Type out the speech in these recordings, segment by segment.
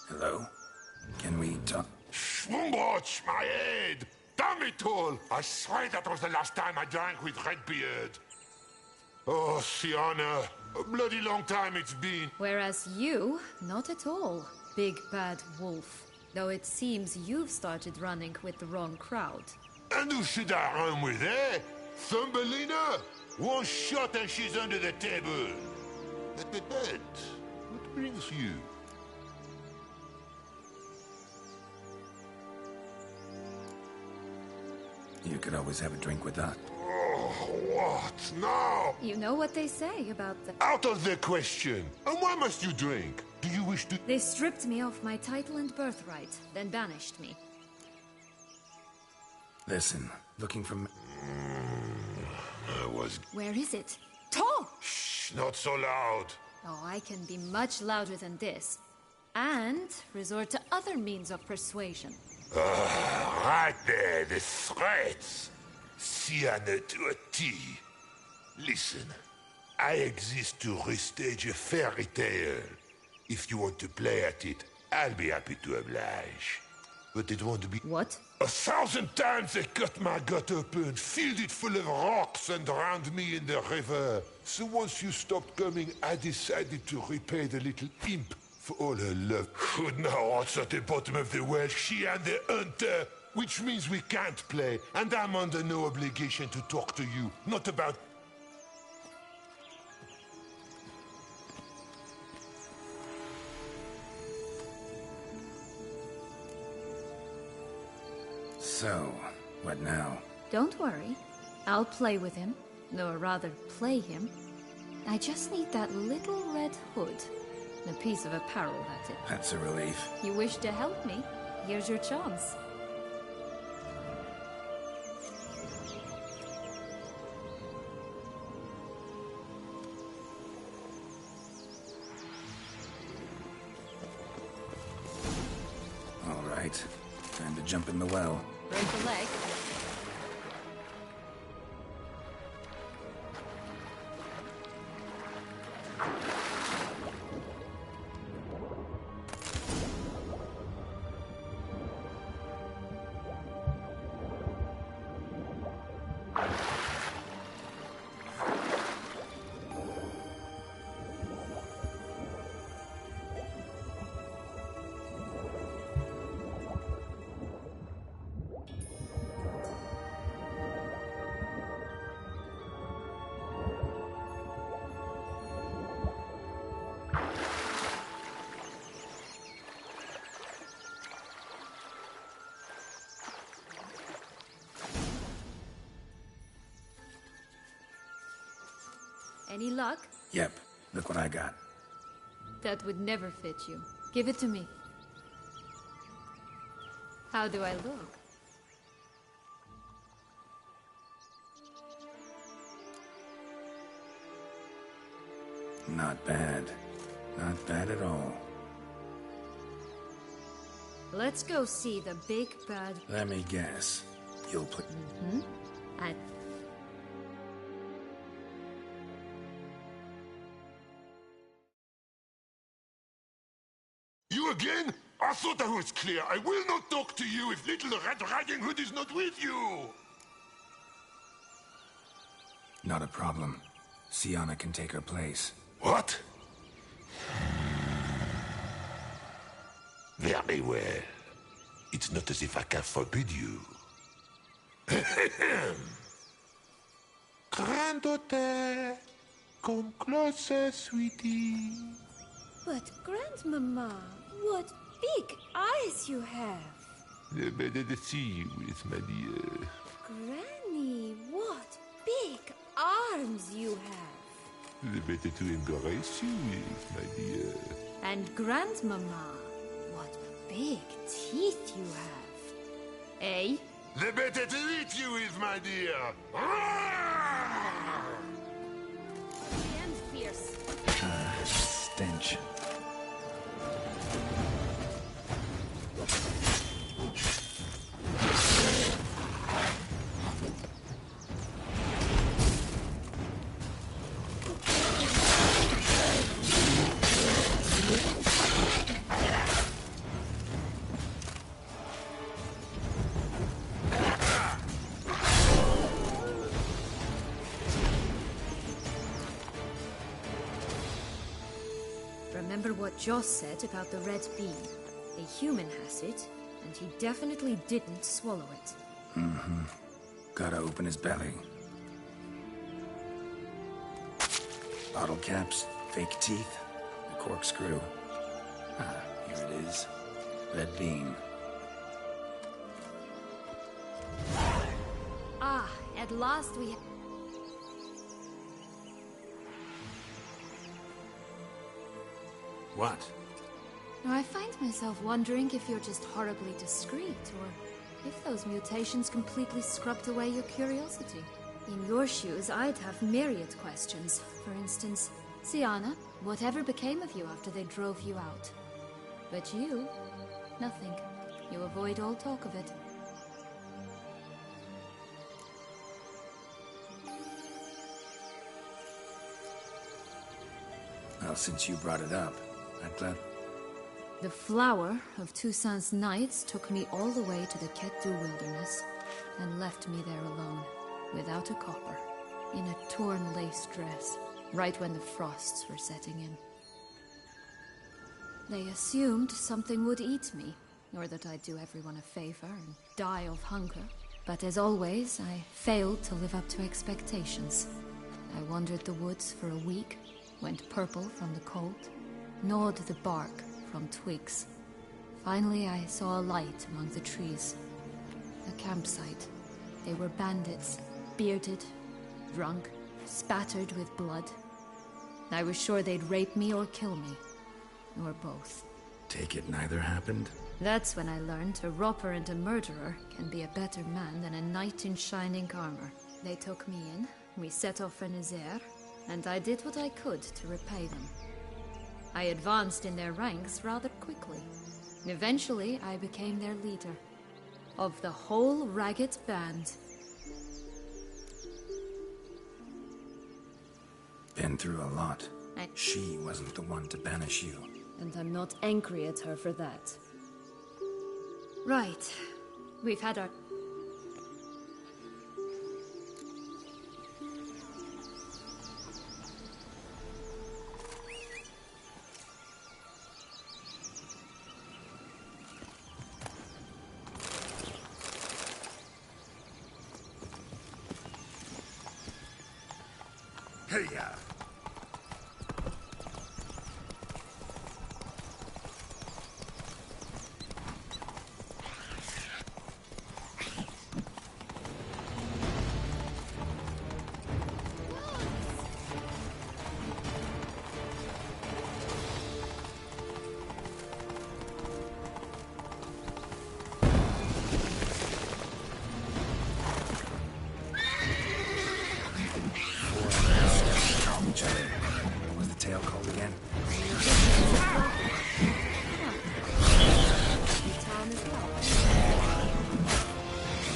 Hello? Can we talk? Schwumbotch, my head! Damn it all! I swear that was the last time I drank with Redbeard. Oh, Sienna, a bloody long time it's been. Whereas you, not at all, big bad wolf. Though it seems you've started running with the wrong crowd. And who should I run with, eh? Thumbelina? One shot and she's under the table. But, what brings you? You could always have a drink with us. Oh, what now? You know what they say about the... Out of the question. And why must you drink? Do you wish to... They stripped me of my title and birthright, then banished me. Listen, looking for... I was... Where is it? Talk! Shh, not so loud. Oh, I can be much louder than this. And resort to other means of persuasion. Right there, the threats. Sienna to a T. Listen, I exist to restage a fairy tale. If you want to play at it, I'll be happy to oblige. But it won't be... What? 1,000 times they cut my gut open, filled it full of rocks and drowned me in the river. So once you stopped coming, I decided to repay the little imp for all her love. Who now what's at the bottom of the well, she and the hunter, which means we can't play, and I'm under no obligation to talk to you, not about... So, what now? Don't worry. I'll play with him. Or rather, play him. I just need that little red hood. A piece of apparel, that's it. That's a relief. You wish to help me? Here's your chance. All right. Time to jump in the well. Break a leg. Any luck? Yep. Look what I got. That would never fit you. Give it to me. How do I look? Not bad. Not bad at all. Let's go see the big bad... Let me guess. You'll play... I... You again? I thought I was clear. I will not talk to you if little Red Riding Hood is not with you! Not a problem. Sienna can take her place. What? Very well. It's not as if I can forbid you. Granddaughter, come closer, sweetie. But Grandmama, what big eyes you have! The better to see you with, my dear. Granny, what big arms you have! The better to embrace you with, my dear. And Grandmama, what big teeth you have! Eh? The better to eat you with, my dear. And fierce. Stench. what Joss said about the red bean. A human has it, and he definitely didn't swallow it. Mm-hmm. Gotta open his belly. Bottle caps, fake teeth, a corkscrew. Ah, here it is. Red bean. Ah, at last we... What? Now, I find myself wondering if you're just horribly discreet, or if those mutations completely scrubbed away your curiosity. In your shoes, I'd have myriad questions. For instance, Sienna, whatever became of you after they drove you out? But you, nothing. You avoid all talk of it. Well, since you brought it up, I'd glad... The flower of Toussaint's Knights took me all the way to the Ketdu wilderness and left me there alone, without a copper, in a torn lace dress, right when the frosts were setting in. They assumed something would eat me, or that I'd do everyone a favor and die of hunger. But as always, I failed to live up to expectations. I wandered the woods for a week, went purple from the cold, gnawed the bark from twigs. Finally, I saw a light among the trees. A campsite. They were bandits, bearded, drunk, spattered with blood. I was sure they'd rape me or kill me. Or both. Take it neither happened? That's when I learned a robber and a murderer can be a better man than a knight in shining armor. They took me in, we set off for Nazaire, and I did what I could to repay them. I advanced in their ranks rather quickly. Eventually, I became their leader. Of the whole ragged band. Been through a lot. She wasn't the one to banish you. And I'm not angry at her for that. Right. We've had our... Hey-ya! What was the tale called again?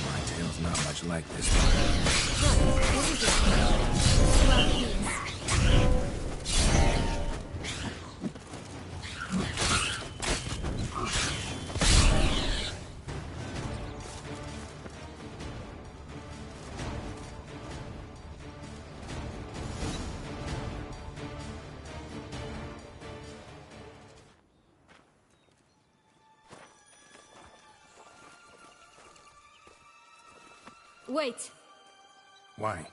My tale's not much like this Wait! Why?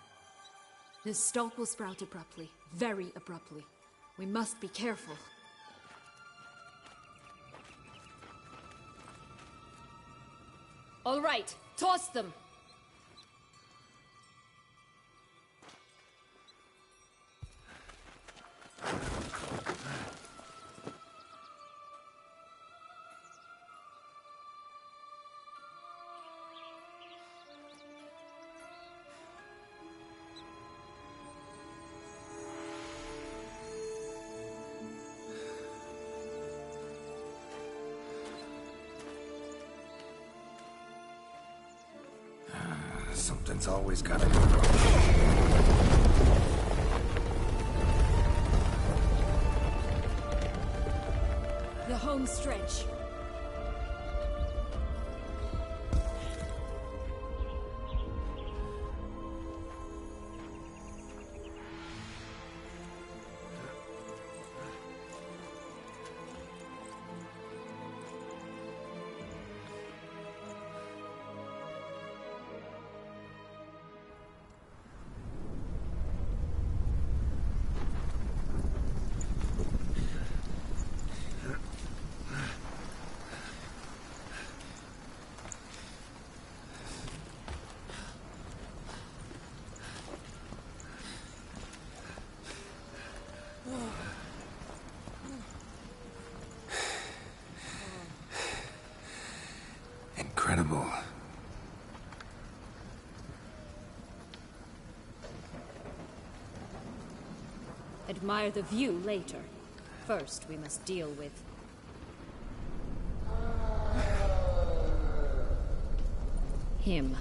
The stalk will sprout abruptly. Very abruptly. We must be careful. All right, toss them! Something's always gotta go wrong. The home stretch. Admire the view later. First, we must deal with... him.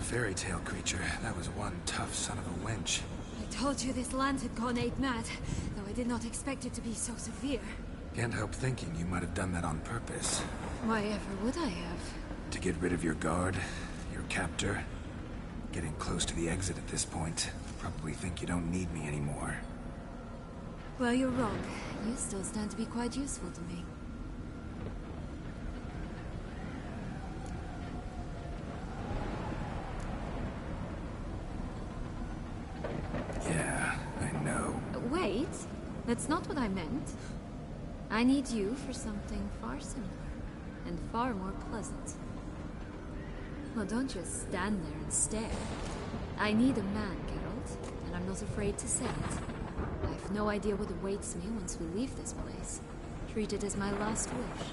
Fairy tale creature. That was one tough son of a wench. I told you this land had gone ape mad, though I did not expect it to be so severe. Can't help thinking you might have done that on purpose. Why ever would I have? To get rid of your guard, your captor. Getting close to the exit at this point. Probably think you don't need me anymore. Well, you're wrong. You still stand to be quite useful to me. Yeah, I know. Wait, that's not what I meant. I need you for something far simpler and far more pleasant. Well, don't just stand there and stare. I need a man, Geralt, and I'm not afraid to say it. I have no idea what awaits me once we leave this place. Treat it as my last wish.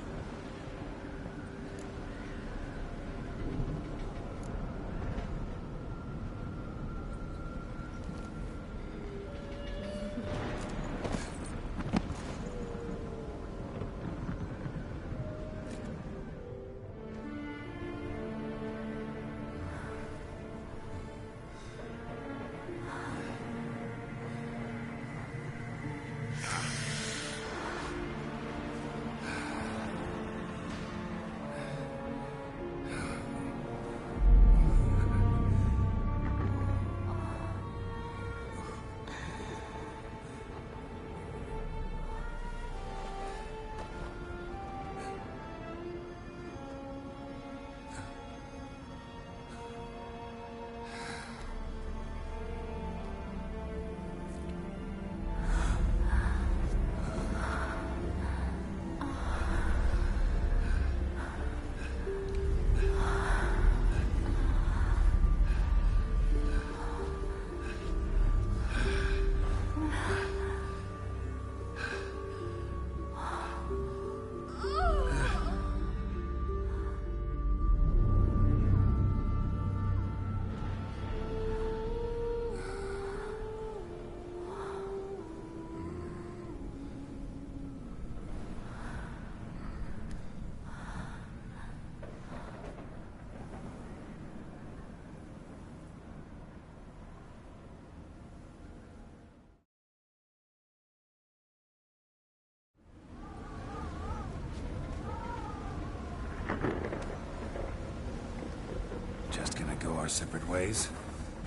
Just gonna go our separate ways?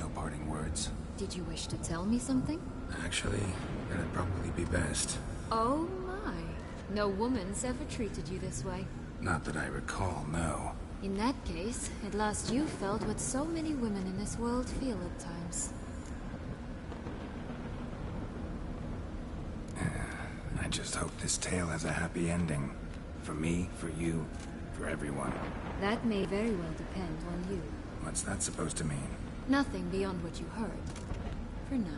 No parting words? Did you wish to tell me something? Actually, that'd probably be best. Oh my. No woman's ever treated you this way. Not that I recall, no. In that case, at last you felt what so many women in this world feel at times. I just hope this tale has a happy ending. For me, for you, for everyone. That may very well depend on you. What's that supposed to mean? Nothing beyond what you heard. For now.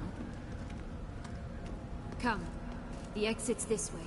Come. The exit's this way.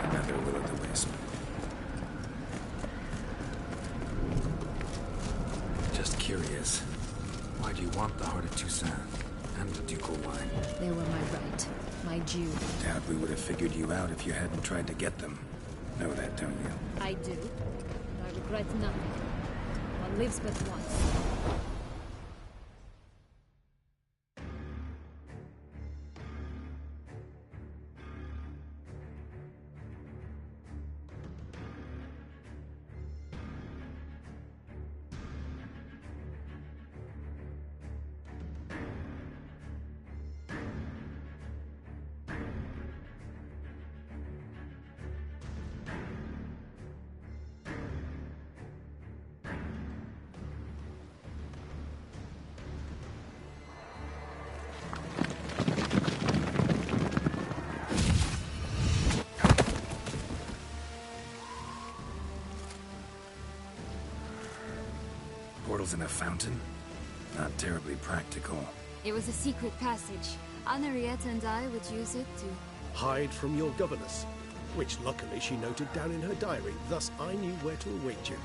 Another will-o'-the-wisp. Just curious. Why do you want the Heart of Toussaint and the ducal wine? They were my right. My due. Doubt we would have figured you out if you hadn't tried to get them. Know that, don't you? I do. I regret nothing. One lives but once. Portals in a fountain? Not terribly practical. It was a secret passage. Henriette and I would use it to... Hide from your governess, which luckily she noted down in her diary, thus I knew where to await you.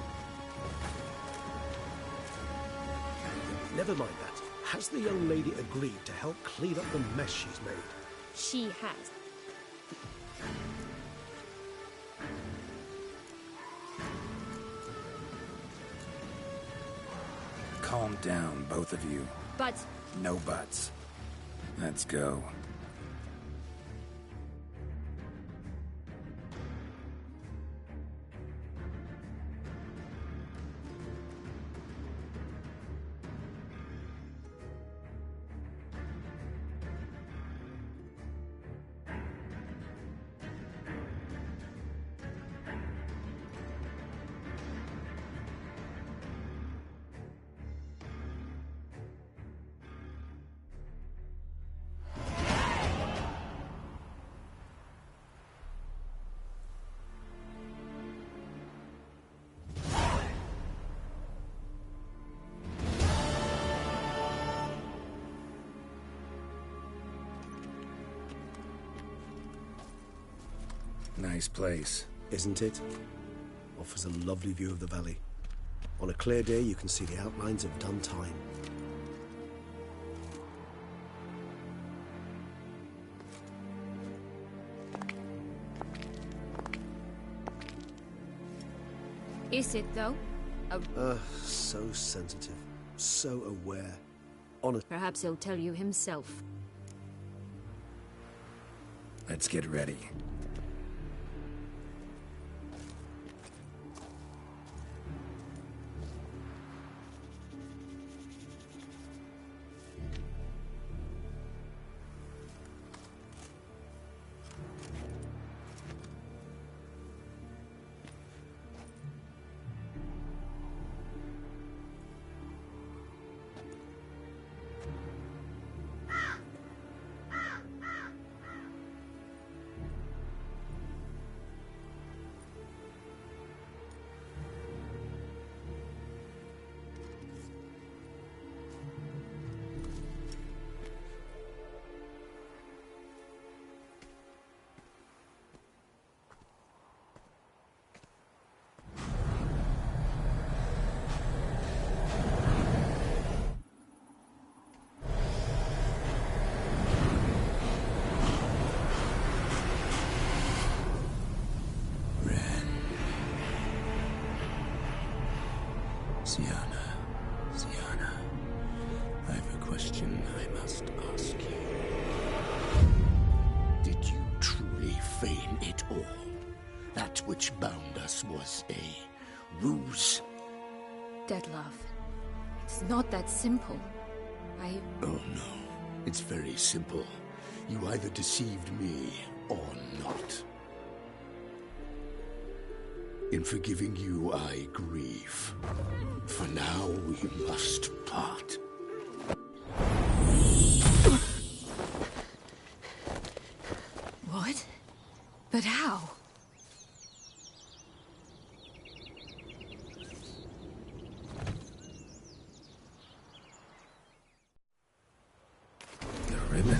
Never mind that. Has the young lady agreed to help clean up the mess she's made? She has. Calm down, both of you. But... No buts. Let's go. Nice place. Isn't it? Offers a lovely view of the valley. On a clear day, you can see the outlines of done time. Is it, though? So sensitive. So aware. Perhaps he'll tell you himself. Let's get ready. Sienna, I have a question I must ask you. Did you truly feign it all? That which bound us was a ruse? Dead love. It's not that simple. Oh no, it's very simple. You either deceived me or not. In forgiving you, I grieve. For now, we must part. What? But how? The ribbon.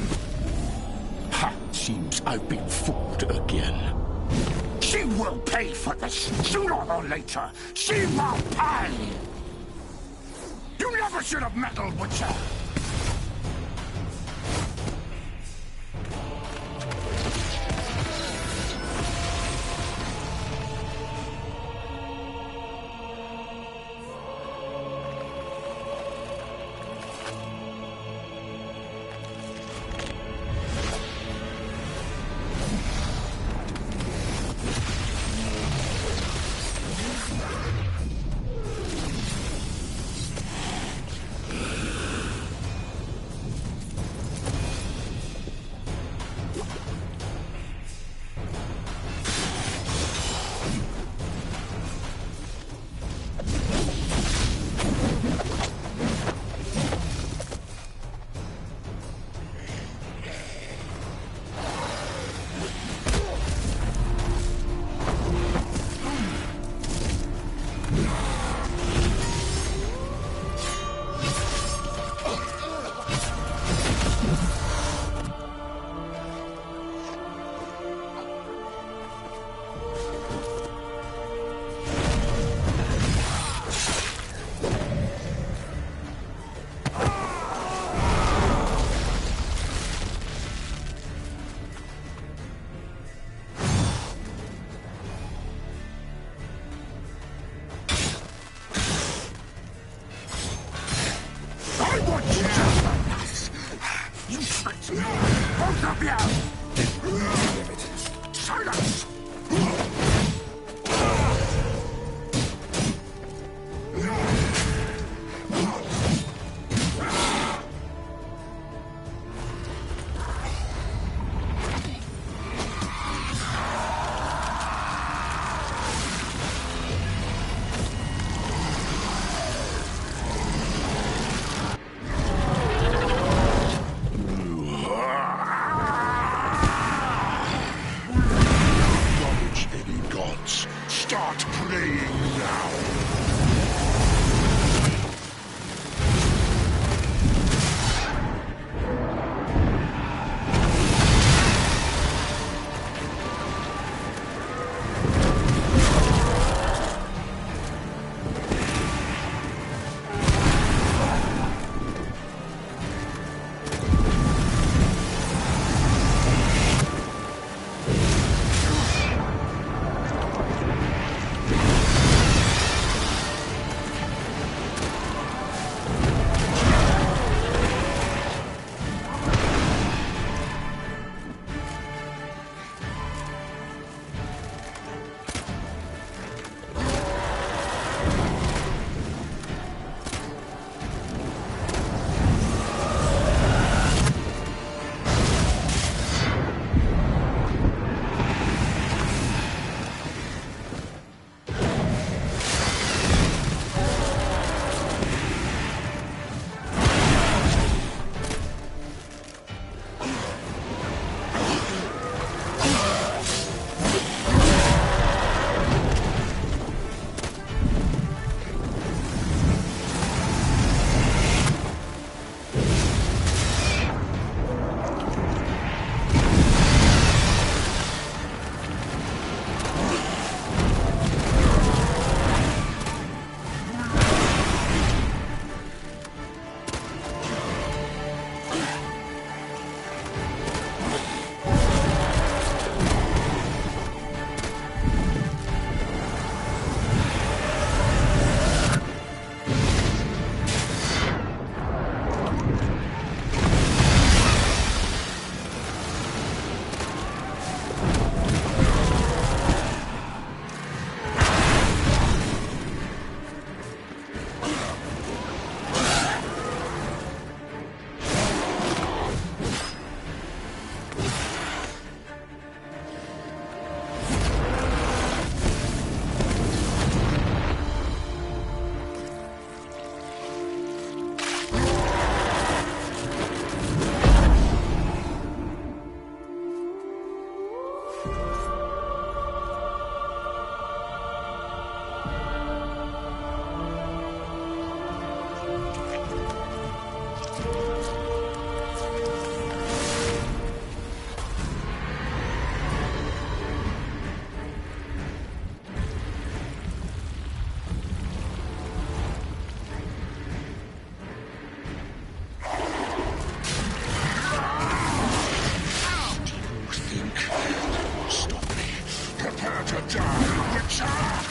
Ha! Seems I've been fooled again. She will pay for this, sooner or later. She will pay! You never should have meddled with her! Die, Witcher!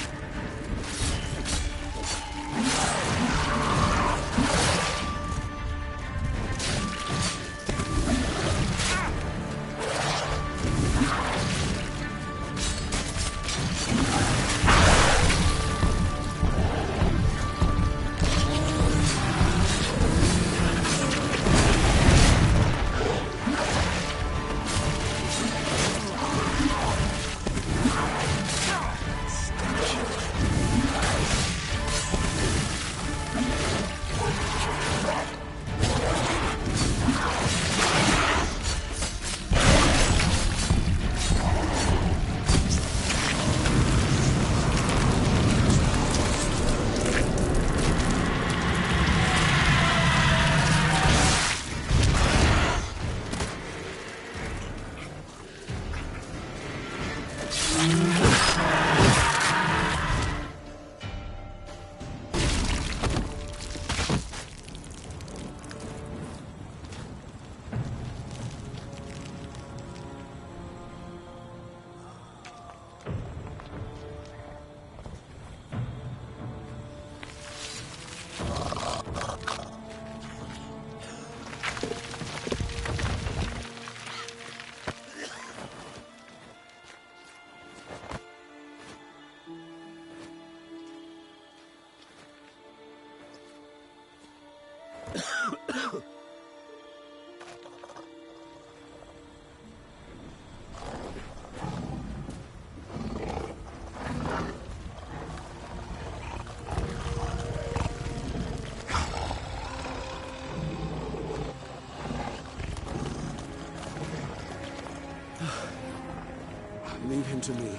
Leave him to me.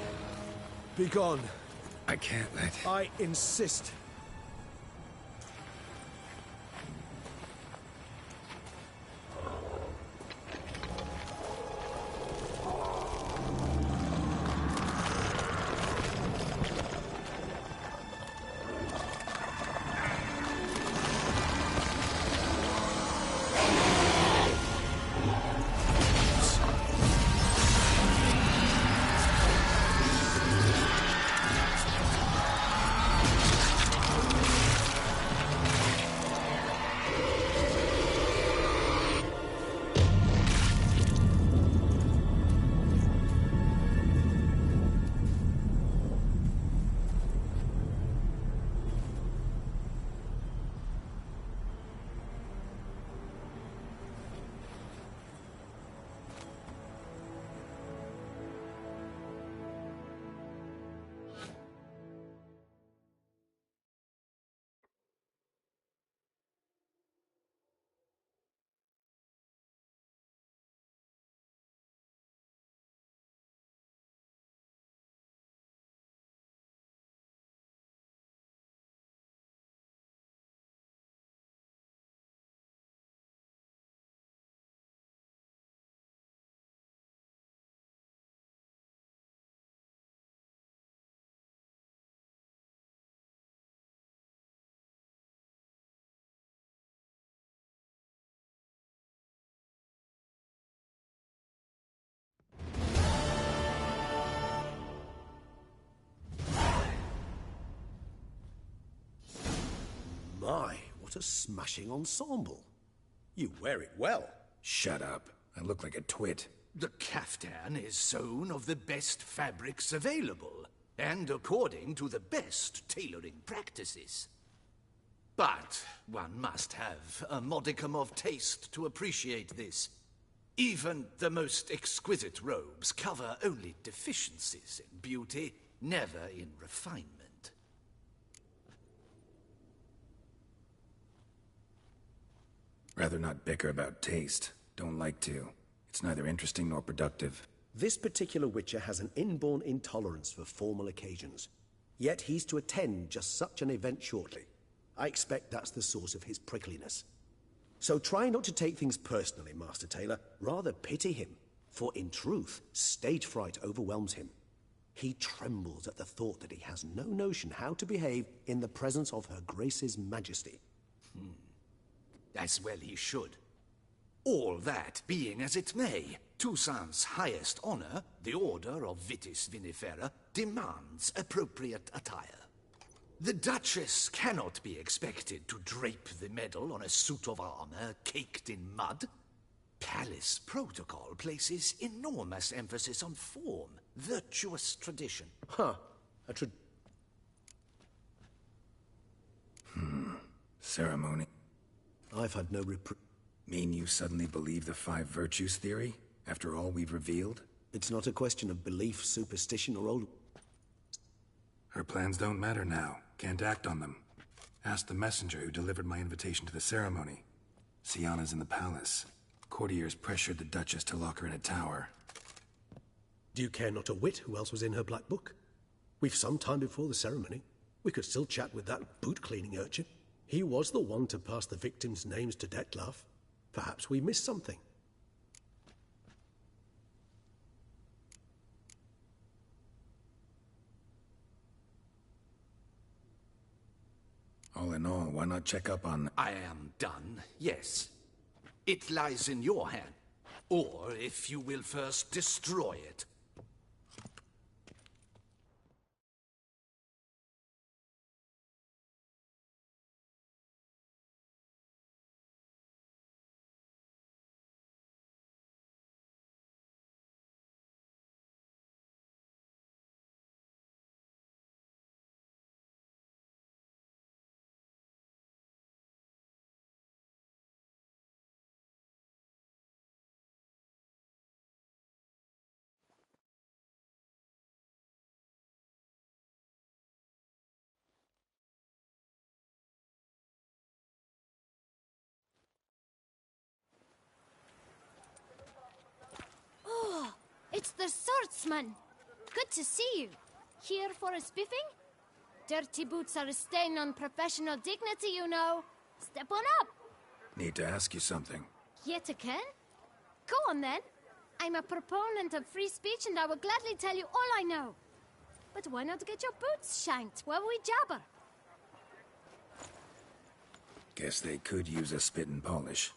Be gone. I can't let... I insist. My, what a smashing ensemble. You wear it well. Shut up. I look like a twit. The caftan is sewn of the best fabrics available, and according to the best tailoring practices. But one must have a modicum of taste to appreciate this. Even the most exquisite robes cover only deficiencies in beauty, never in refinement. Rather not bicker about taste. Don't like to. It's neither interesting nor productive. This particular Witcher has an inborn intolerance for formal occasions. Yet he's to attend just such an event shortly. I expect that's the source of his prickliness. So try not to take things personally, Master Taylor. Rather pity him. For in truth, stage fright overwhelms him. He trembles at the thought that he has no notion how to behave in the presence of Her Grace's Majesty. As well he should. All that being as it may, Toussaint's highest honor, the Order of Vitis Vinifera, demands appropriate attire. The Duchess cannot be expected to drape the medal on a suit of armor caked in mud. Palace protocol places enormous emphasis on form, virtuous tradition. Huh. Ceremony. I've had no Mean you suddenly believe the 5 virtues theory, after all we've revealed? It's not a question of belief, superstition, or old... Her plans don't matter now. Can't act on them. Ask the messenger who delivered my invitation to the ceremony. Sienna's in the palace. Courtiers pressured the Duchess to lock her in a tower. Do you care not a whit who else was in her black book? We've some time before the ceremony. We could still chat with that boot-cleaning urchin. He was the one to pass the victims' names to Dettlaff. Perhaps we missed something. All in all, why not check up on... I am done, yes. It lies in your hand. Or, if you will first destroy it. It's the swordsman. Good to see you. Here for a spiffing? Dirty boots are a stain on professional dignity, you know. Step on up. Need to ask you something. Yet again? Go on then. I'm a proponent of free speech and I will gladly tell you all I know. But why not get your boots shanked while we jabber? Guess they could use a spit and polish.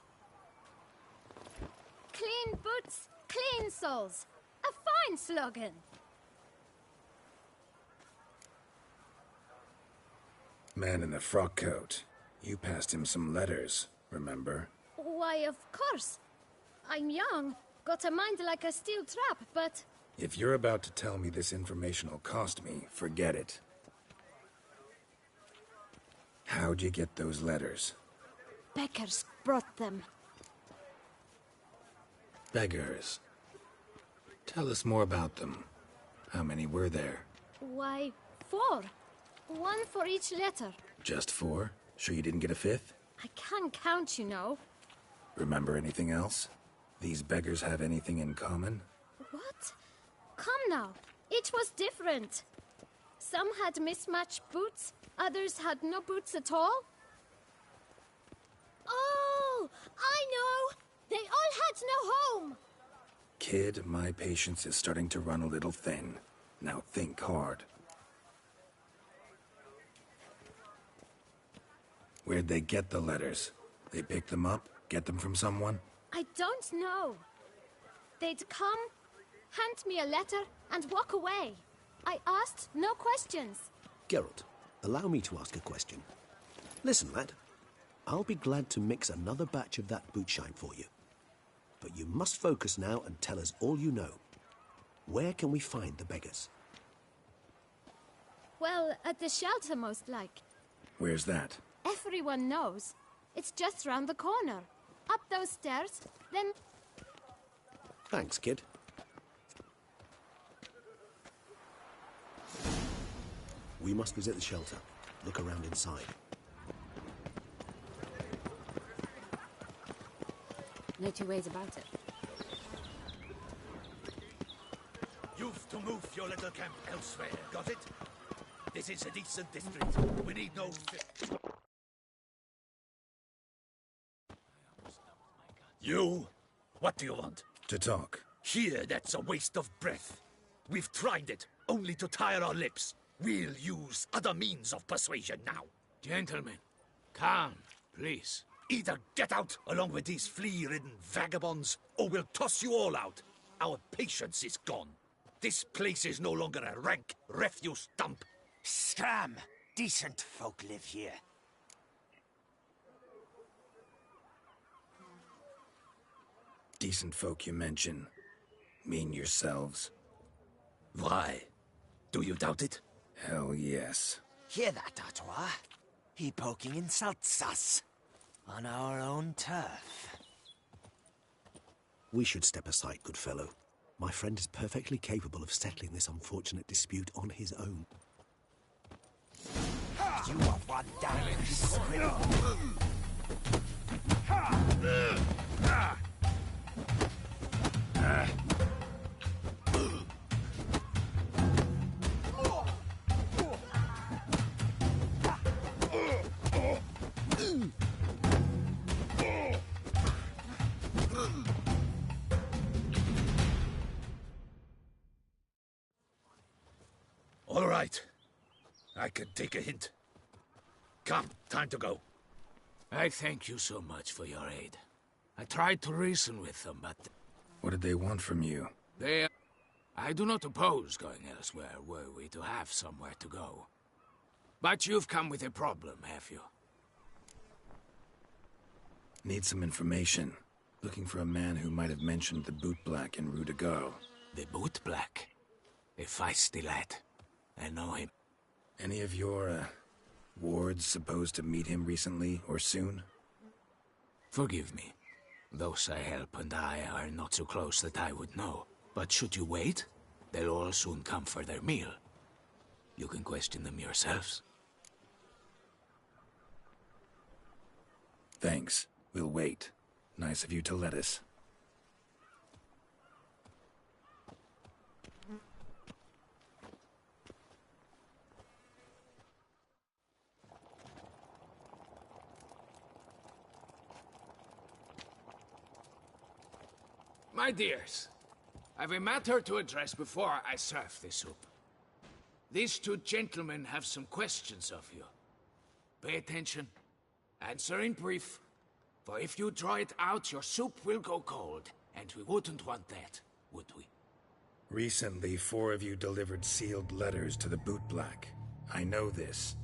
Clean boots, clean souls. A fine slogan. Man in the frock coat. You passed him some letters, remember? Why, of course. I'm young, got a mind like a steel trap, but... If you're about to tell me this information will cost me, forget it. How'd you get those letters? Beggars brought them. Beggars. Tell us more about them. How many were there? Why, 4. 1 for each letter. Just 4? Sure you didn't get a 5th? I can't count, you know. Remember anything else? These beggars have anything in common? What? Come now. Each was different. Some had mismatched boots, others had no boots at all. Oh, I know! They all had no home! Kid, my patience is starting to run a little thin. Now think hard. Where'd they get the letters? They pick them up? Get them from someone? I don't know. They'd come, hand me a letter, and walk away. I asked no questions. Geralt, allow me to ask a question. Listen, lad. I'll be glad to mix another batch of that bootshine for you. But you must focus now and tell us all you know. Where can we find the beggars? Well, at the shelter, most like. Where's that? Everyone knows. It's just round the corner. Up those stairs, then... Thanks, kid. We must visit the shelter. Look around inside. No two ways about it. You've to move your little camp elsewhere, got it? This is a decent district. We need no... You? What do you want? To talk. Here, that's a waste of breath. We've tried it, only to tire our lips. We'll use other means of persuasion now. Gentlemen, calm, please. Either get out along with these flea-ridden vagabonds, or we'll toss you all out. Our patience is gone. This place is no longer a rank refuse dump. Scram! Decent folk live here. Decent folk you mention. Mean yourselves. Why? Do you doubt it? Hell yes. Hear that, Artois? He poking insults us. On our own turf. We should step aside, good fellow. My friend is perfectly capable of settling this unfortunate dispute on his own. You are one damn squirrel. All right. I can take a hint. Come, time to go. I thank you so much for your aid. I tried to reason with them, but What did they want from you? I do not oppose going elsewhere, were we to have somewhere to go. But you've come with a problem, have you? Need some information. Looking for a man who might have mentioned the boot black in Rue de Garl. The boot black? A feisty lad. I know him. Any of your, wards supposed to meet him recently or soon? Forgive me. Those I help and I are not so close that I would know. But should you wait, they'll all soon come for their meal. You can question them yourselves. Thanks. We'll wait. Nice of you to let us. My dears, I've a matter to address before I serve the soup. These two gentlemen have some questions of you. Pay attention. Answer in brief. For if you draw it out, your soup will go cold. And we wouldn't want that, would we? Recently, 4 of you delivered sealed letters to the boot black. I know this.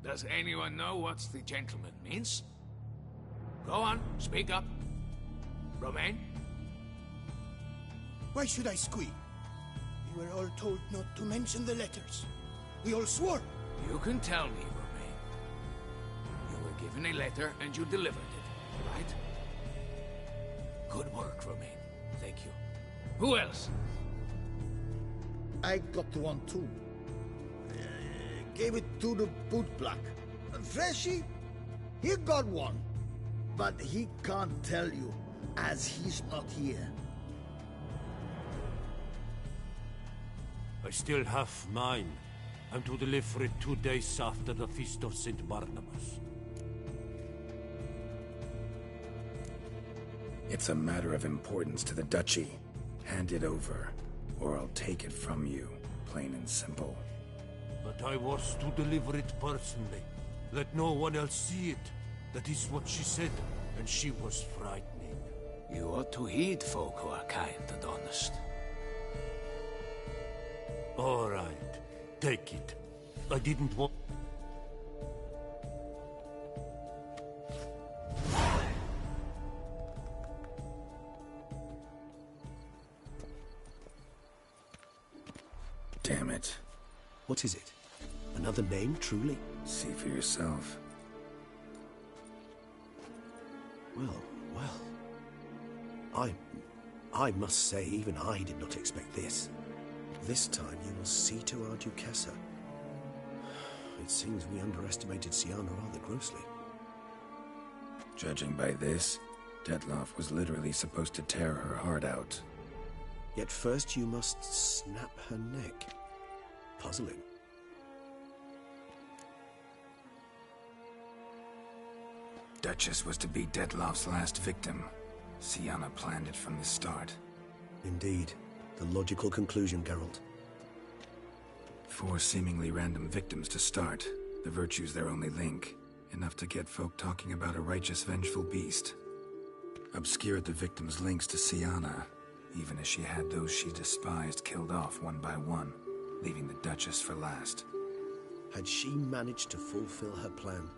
Does anyone know what the gentleman means? Go on, speak up. Romain? Why should I squeal? We were all told not to mention the letters. We all swore. You can tell me, Romain. You were given a letter and you delivered it, right? Good work, Romain. Thank you. Who else? I got one too. Gave it to the boot black. Freshy, he got one. But he can't tell you, as he's not here. I still have mine. I'm to deliver it 2 days after the Feast of St. Barnabas. It's a matter of importance to the Duchy. Hand it over, or I'll take it from you, plain and simple. But I was to deliver it personally. Let no one else see it. That is what she said, and she was frightening. You ought to heed folk who are kind and honest. All right, take it. I didn't want... Damn it. What is it? Another name, truly? See for yourself. Well. I must say, even I did not expect this. This time you will see to our Duchessa. It seems we underestimated Siana rather grossly. Judging by this, Detloff was literally supposed to tear her heart out. Yet first you must snap her neck. Puzzling. Duchess was to be Detloff's last victim. Siana planned it from the start. Indeed. The logical conclusion, Geralt. 4 seemingly random victims to start. The virtue's their only link. Enough to get folk talking about a righteous, vengeful beast. Obscured the victim's links to Siana, even as she had those she despised killed off one by one, leaving the Duchess for last. Had she managed to fulfill her plan,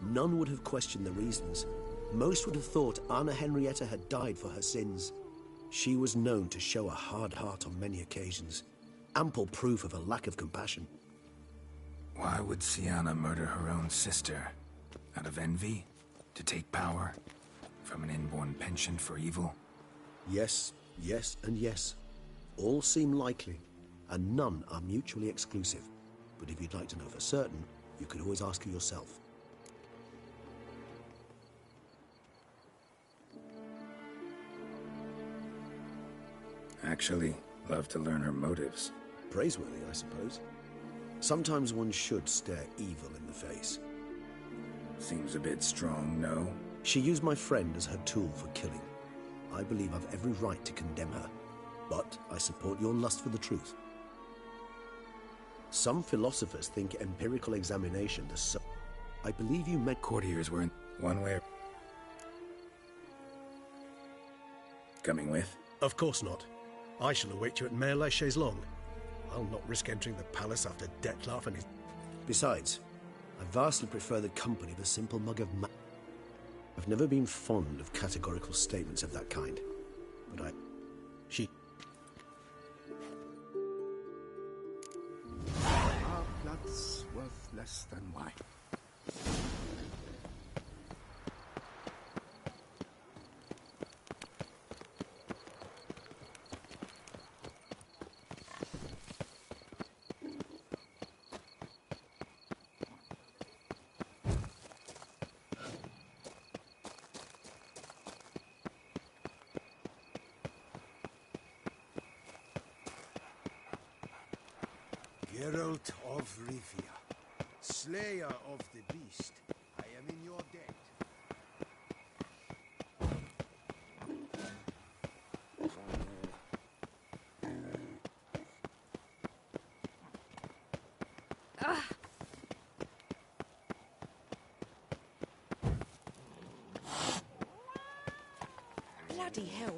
none would have questioned the reasons. Most would have thought Anna Henrietta had died for her sins. She was known to show a hard heart on many occasions, ample proof of a lack of compassion. Why would Siana murder her own sister? Out of envy? To take power? From an inborn penchant for evil? Yes, yes, and yes. All seem likely, and none are mutually exclusive. But if you'd like to know for certain, you could always ask her yourself. Actually, love to learn her motives. Praiseworthy, I suppose. Sometimes one should stare evil in the face. Seems a bit strong, no? She used my friend as her tool for killing. I believe I've every right to condemn her, but I support your lust for the truth. Some philosophers think empirical examination does so. I believe you meant courtiers were in one way. Coming with? Of course not. I shall await you at Mare la Chaise-Longue. I'll not risk entering the palace after Dettlaff and his... Besides, I vastly prefer the company of a simple mug of I've never been fond of categorical statements of that kind, but Our blood's worth less than wine. Geralt of Rivia, slayer of the beast, I am in your debt. Bloody hell.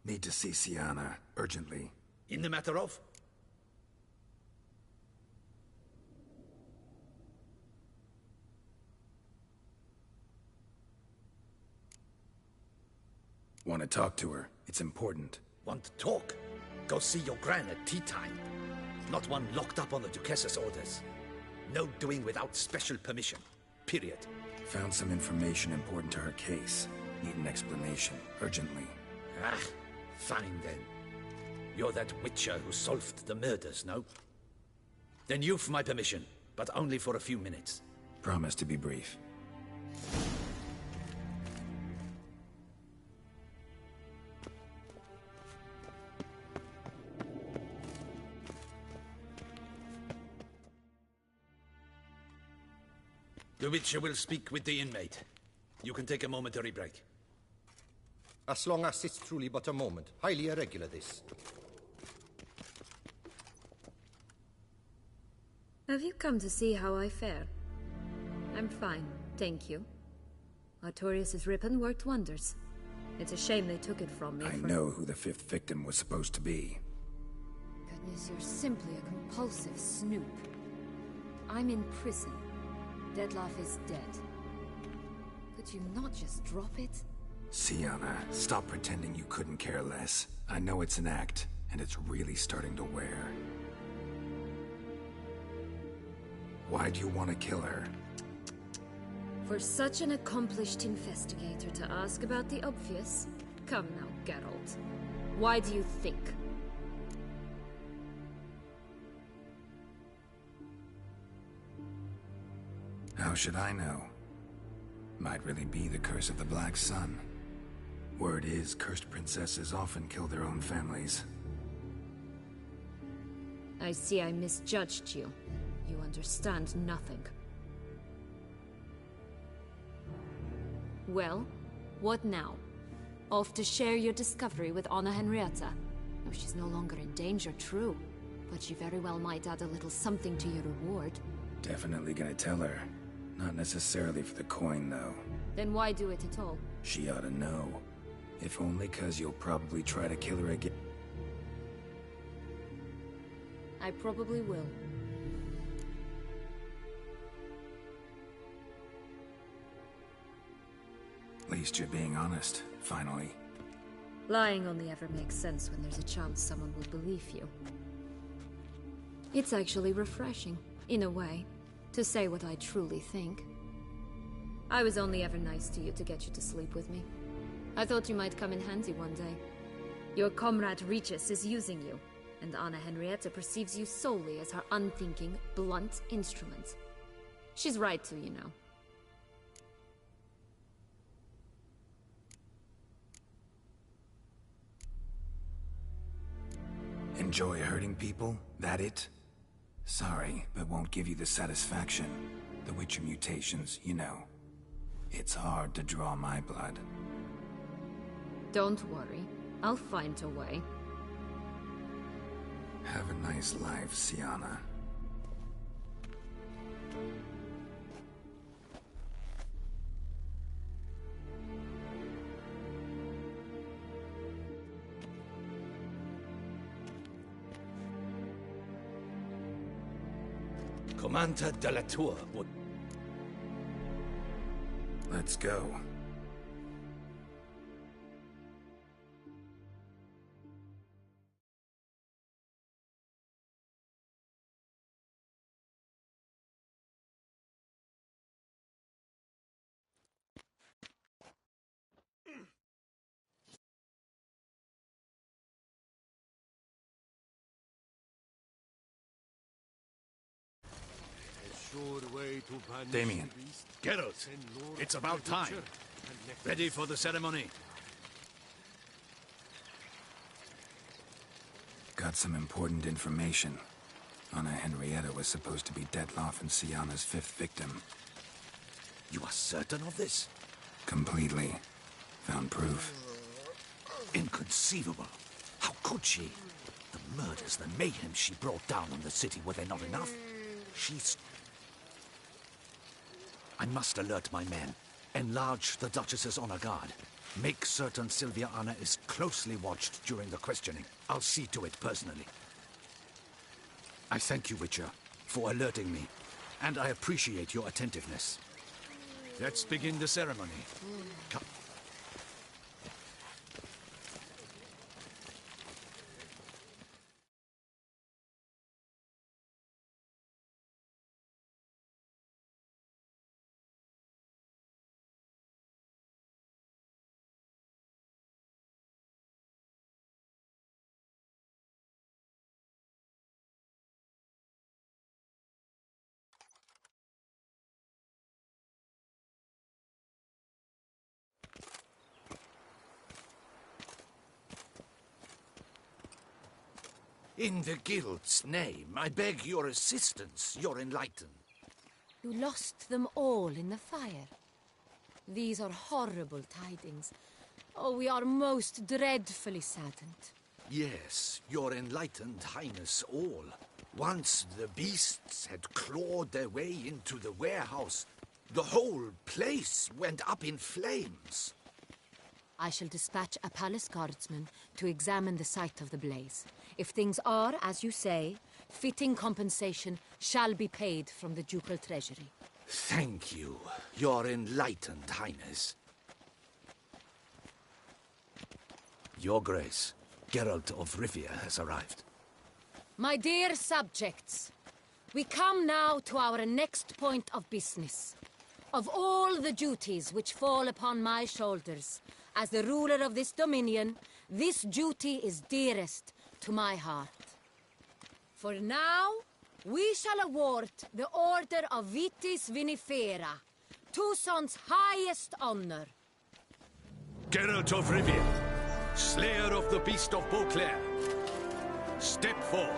Need to see Siana, urgently. In the matter of? Want to talk to her. It's important. Want to talk? Go see your gran at tea time. Not one locked up on the Duchess's orders. No doing without special permission. Period. Found some information important to her case. Need an explanation, urgently. Ah, fine then. You're that witcher who solved the murders, no? Then you've my permission, but only for a few minutes. Promise to be brief. The Witcher will speak with the inmate. You can take a momentary break. As long as it's truly but a moment. Highly irregular, this. Have you come to see how I fare? I'm fine, thank you. Artorius' ribbon worked wonders. It's a shame they took it from me. I know who the fifth victim was supposed to be. Goodness, you're simply a compulsive snoop. I'm in prison. Dettlaff is dead. Could you not just drop it? Siana, stop pretending you couldn't care less. I know it's an act, and it's really starting to wear. Why do you want to kill her? For such an accomplished investigator to ask about the obvious? Come now, Geralt. Why do you think? How should I know? Might really be the curse of the Black Sun. Word is, cursed princesses often kill their own families. I see I misjudged you. You understand nothing. Well, what now? Off to share your discovery with Anna Henrietta? No, she's no longer in danger, true. But she very well might add a little something to your reward. Definitely gonna tell her. Not necessarily for the coin, though. Then why do it at all? She ought to know. If only 'cause you'll probably try to kill her again. I probably will. At least you're being honest, finally. Lying only ever makes sense when there's a chance someone will believe you. It's actually refreshing, in a way, to say what I truly think. I was only ever nice to you to get you to sleep with me. I thought you might come in handy one day. Your comrade Regis is using you, and Anna Henrietta perceives you solely as her unthinking, blunt instrument. She's right to, you know. Enjoy hurting people? That it? Sorry, but won't give you the satisfaction. The Witcher mutations, you know. It's hard to draw my blood. Don't worry. I'll find a way. Have a nice life, Siana. Commander de la Tour would... Let's go. Damien. Geralt, it's about time. Ready for the ceremony. Got some important information. Anna Henrietta was supposed to be Dettlaff and Siana's fifth victim. You are certain of this? Completely. Found proof. Inconceivable. How could she? The murders, the mayhem she brought down on the city, were they not enough? She's... I must alert my men. Enlarge the Duchess's honor guard. Make certain Sylviana is closely watched during the questioning. I'll see to it personally. I thank you, Witcher, for alerting me, and I appreciate your attentiveness. Let's begin the ceremony. Come. In the guild's name, I beg your assistance, your enlightened. You lost them all in the fire. These are horrible tidings. Oh, we are most dreadfully saddened. Yes, your enlightened highness all. Once the beasts had clawed their way into the warehouse, the whole place went up in flames. I shall dispatch a palace guardsman to examine the site of the blaze. If things are, as you say, fitting compensation shall be paid from the ducal treasury. Thank you, your enlightened highness. Your Grace, Geralt of Rivia has arrived. My dear subjects, we come now to our next point of business. Of all the duties which fall upon my shoulders, as the ruler of this dominion, this duty is dearest to my heart. For now, we shall award the Order of Vitis Vinifera, Tucson's highest honor. Geralt of Rivia, slayer of the beast of Beauclair, step forth.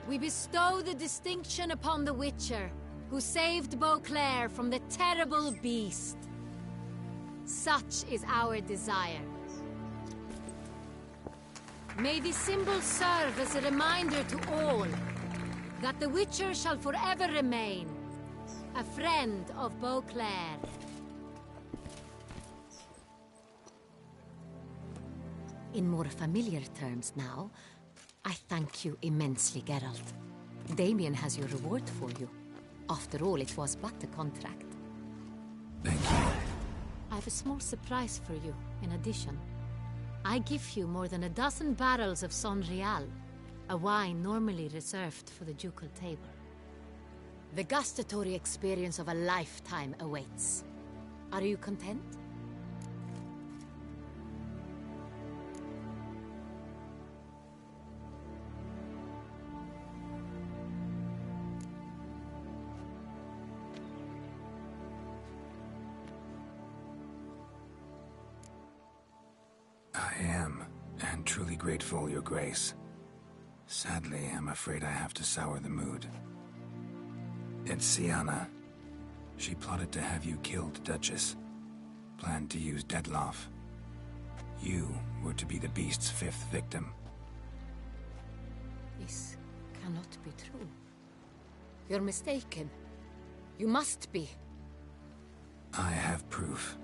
We bestow the distinction upon the Witcher, who saved Beauclair from the terrible beast. Such is our desire. May this symbol serve as a reminder to all that the Witcher shall forever remain a friend of Beauclair. In more familiar terms now, I thank you immensely, Geralt. Damien has your reward for you. After all, it was but a contract. Thank you. I have a small surprise for you, in addition. I give you more than a dozen barrels of Son Real, a wine normally reserved for the ducal table. The gustatory experience of a lifetime awaits. Are you content? I am, and truly grateful, Your Grace. Sadly, I'm afraid I have to sour the mood. It's Sienna. She plotted to have you killed, Duchess. Planned to use Dettlaff. You were to be the beast's fifth victim. This cannot be true. You're mistaken. You must be. I have proof.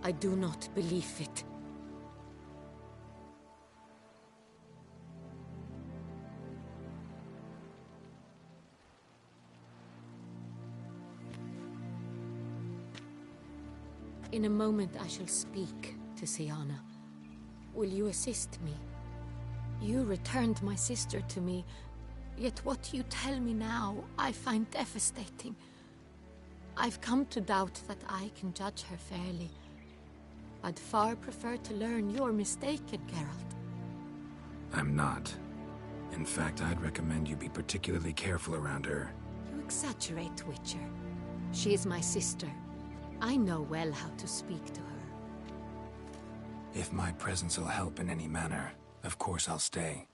I do not believe it. In a moment I shall speak to Sienna. Will you assist me? You returned my sister to me, yet what you tell me now I find devastating. I've come to doubt that I can judge her fairly. I'd far prefer to learn you're mistaken, Geralt. I'm not. In fact, I'd recommend you be particularly careful around her. You exaggerate, Witcher. She is my sister. I know well how to speak to her. If my presence will help in any manner, of course I'll stay.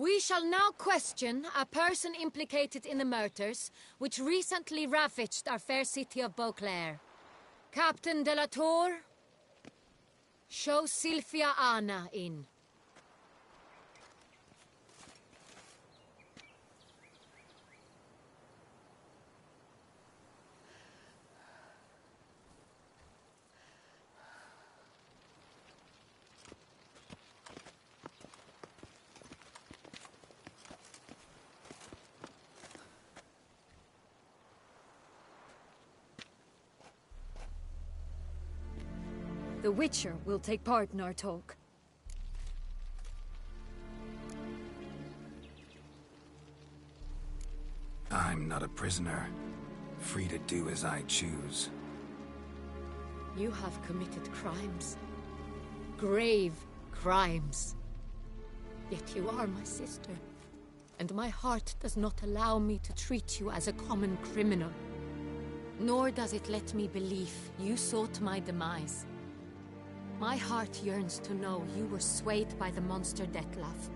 We shall now question a person implicated in the murders which recently ravaged our fair city of Beauclair. Captain de la Tour, show Sylvia Anna in. The Witcher will take part in our talk. I'm not a prisoner, free to do as I choose. You have committed crimes. Grave crimes. Yet you are my sister, and my heart does not allow me to treat you as a common criminal. Nor does it let me believe you sought my demise. My heart yearns to know you were swayed by the monster Dettlaff.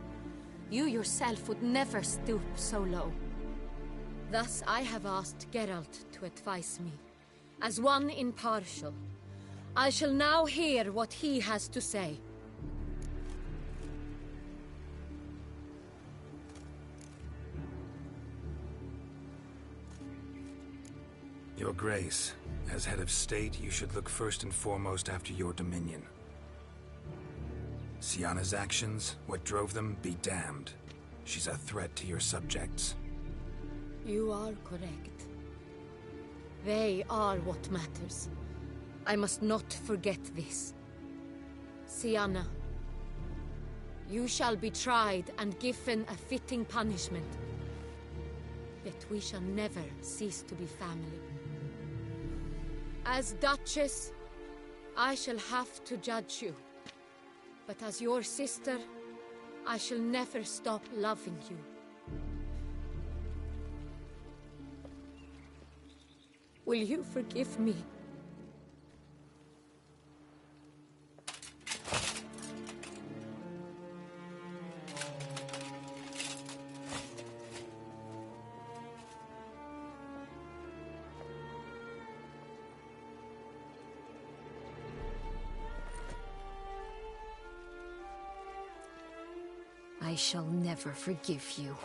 You yourself would never stoop so low. Thus I have asked Geralt to advise me. As one impartial, I shall now hear what he has to say. Your Grace, as head of state, you should look first and foremost after your dominion. Syanna's actions, what drove them, be damned. She's a threat to your subjects. You are correct. They are what matters. I must not forget this. Syanna, you shall be tried and given a fitting punishment. Yet we shall never cease to be family. As Duchess, I shall have to judge you. But as your sister, I shall never stop loving you. Will you forgive me? I shall never forgive you.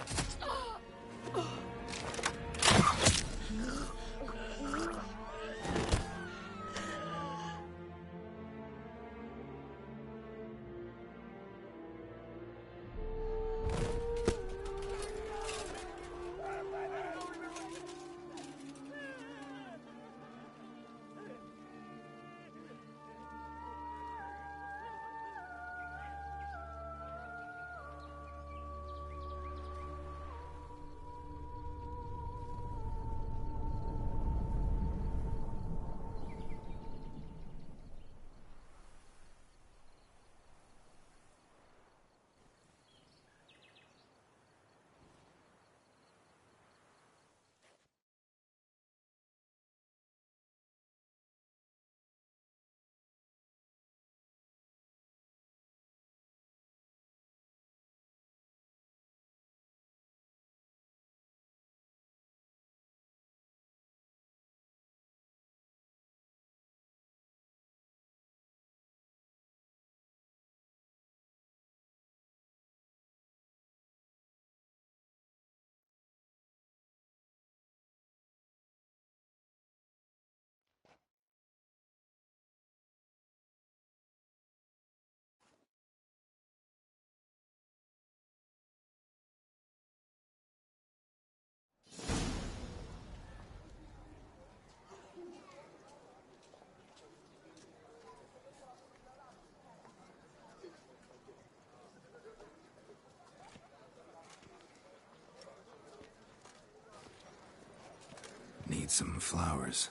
Need some flowers.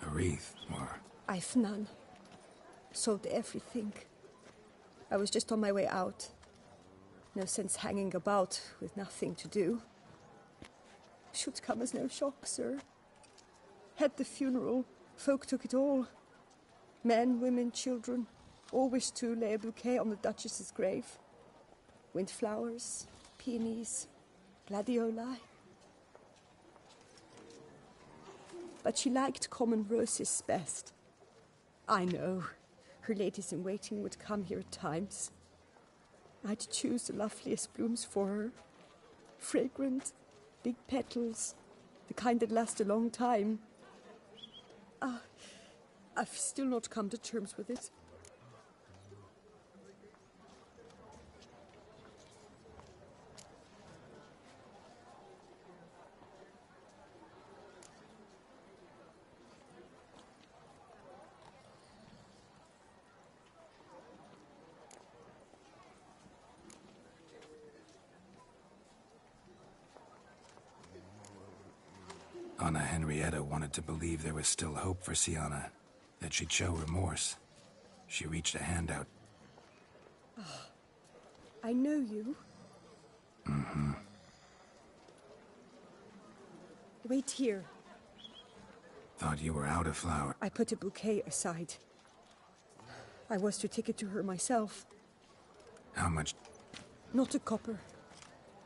A wreath, or... I've none. Sold everything. I was just on my way out. No sense hanging about with nothing to do. Should come as no shock, sir. Had the funeral, folk took it all. Men, women, children, all wished to lay a bouquet on the Duchess's grave. Windflowers, peonies, gladioli. But she liked common roses best. I know. Her ladies-in-waiting would come here at times. I'd choose the loveliest blooms for her. Fragrant, big petals, the kind that last a long time. I've still not come to terms with it. Anna Henrietta wanted to believe there was still hope for Sienna, that she'd show remorse. She reached a hand out. I know you. Mm-hmm. Wait here. Thought you were out of flower. I put a bouquet aside. I was to take it to her myself. How much? Not a copper.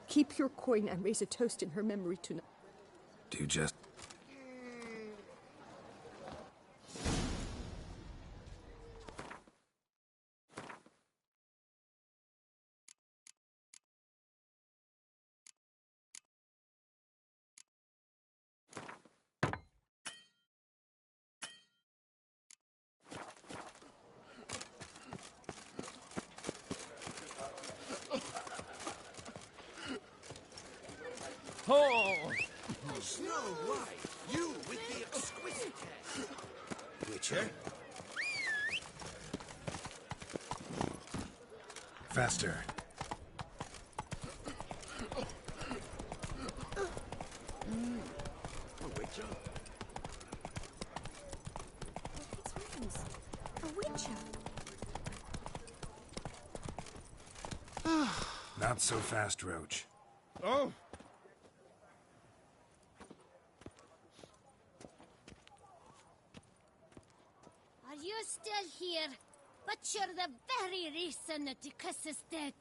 Keep your coin and raise a toast in her memory tonight. Do just... Oh! Snow White, you with the exquisite hair. Witcher? Faster. A witcher? A witcher. Not so fast, Roach. Oh! Are you still here? But you're the very reason that Dicus is dead.